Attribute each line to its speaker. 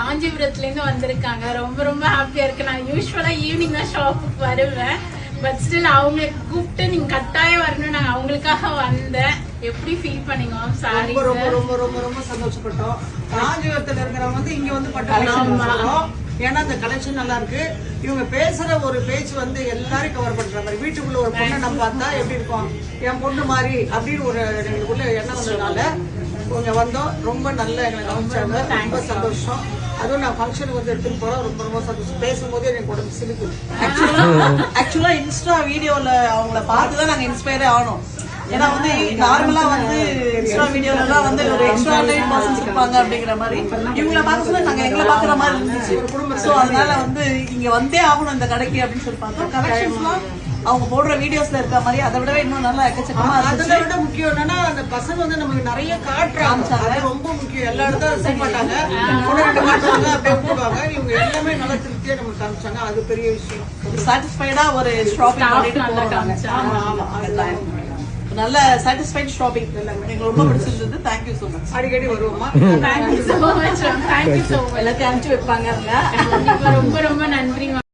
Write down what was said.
Speaker 1: காஞ்சிபுரத்துல இருந்து வந்திருக்காங்க. ரொம்ப ரொம்ப ஹாப்பியா இருக்கு. நான் யூஸ்வலா ஈவினிங் தான் ஷாப்புக்கு வருவேன். பட் ஸ்டில் அவங்களுக்கு கூப்பிட்டு நீங்க கட்டாயம் வரணும், நாங்க அவங்களுக்காக வந்தேன். எப்படி ஃபீல் பண்ணீங்க மேம்? சாரி.
Speaker 2: ரொம்ப ரொம்ப ரொம்ப ரொம்ப சந்தோஷப்பட்டோம். காஞ்சிபுரத்துல இருக்கிறவங்க வந்து இங்க வந்து பட்டு கலெக்ஷன் வரோம். ஏன்னா அந்த கலெக்ஷன் நல்லா இருக்கு. இவங்க பேசுற ஒரு பேச்சு வந்து எல்லாரும் கவர் பண்ற மாதிரி. வீட்டுக்குள்ள ஒரு பொண்ணை நம்ம பார்த்தா எப்படி இருக்கும், என் பொண்ணு மாதிரி அப்படின்னு ஒரு எங்களுக்குள்ள எண்ணம் வந்ததுனால இவங்க வந்தோம். ரொம்ப நல்ல எங்களை கவனிச்சாங்க. ரொம்ப சந்தோஷம். அதுவும் நான் ஃபங்க்ஷனுக்கு வந்து எடுத்துட்டு போறோம். ரொம்ப ரொம்ப சந்தோஷம். பேசும்போதே எனக்கு உடம்பு சிலிக்குது.
Speaker 3: ஆக்சுவலா இன்ஸ்டா வீடியோல அவங்கள பார்த்துதான் நாங்க இன்ஸ்பயரே ஆனோம். ஏன்னா வந்து நார்மலா வந்து இன்ஸ்டா வீடியோல எல்லாம் வந்து ஒரு எக்ஸ்ட்ராடனரி பர்சன்ஸ் இருப்பாங்க அப்படிங்கிற மாதிரி இவங்களை பார்க்கல நாங்க எங்களை பாக்குற மாதிரி இருந்துச்சு. சோ அதனால வந்து இங்க வந்தே ஆகணும் இந்த கடைக்கு அப்படின்னு சொல்லி பார்த்தோம். கலெக்ஷன்ஸ்லாம் அவங்க போடுற வீடியோஸ்ல இருக்க மாதிரி அதை விடவே இன்னும் நல்லா எக்கச்சக்கமா
Speaker 2: அதை விட முக்கியம் என்னன்னா அந்த பசங்க வந்து நமக்கு நிறைய காட்டுறாங்க. அது ரொம்ப முக்கியம். எல்லா இடத்துல செய்ய மாட்டாங்க, காட்டுவாங்க, அப்படியே விட்டுருவாங்க. இவங்க எல்லாமே நல்லா திருப்தியா நமக்கு காமிச்சாங்க. அது பெரிய விஷயம்.
Speaker 3: சாட்டிஸ்ஃபைடா ஒரு ஷாப்பிங் பண்ணிட்டு போறாங்க. நல்ல சாட்டிஸ்ஃபைட் ஷாப்பிங் எங்களுக்கு ரொம்ப பிடிச்சிருந்தது. Thank you so much.
Speaker 2: அடிக்கடி வருவோமா?
Speaker 1: Thank you so much. Thank you so much.
Speaker 3: எல்லாத்தையும் அனுப்பிச்சு வைப்பாங்க.
Speaker 1: ரொம்ப ரொம்ப நன்றி.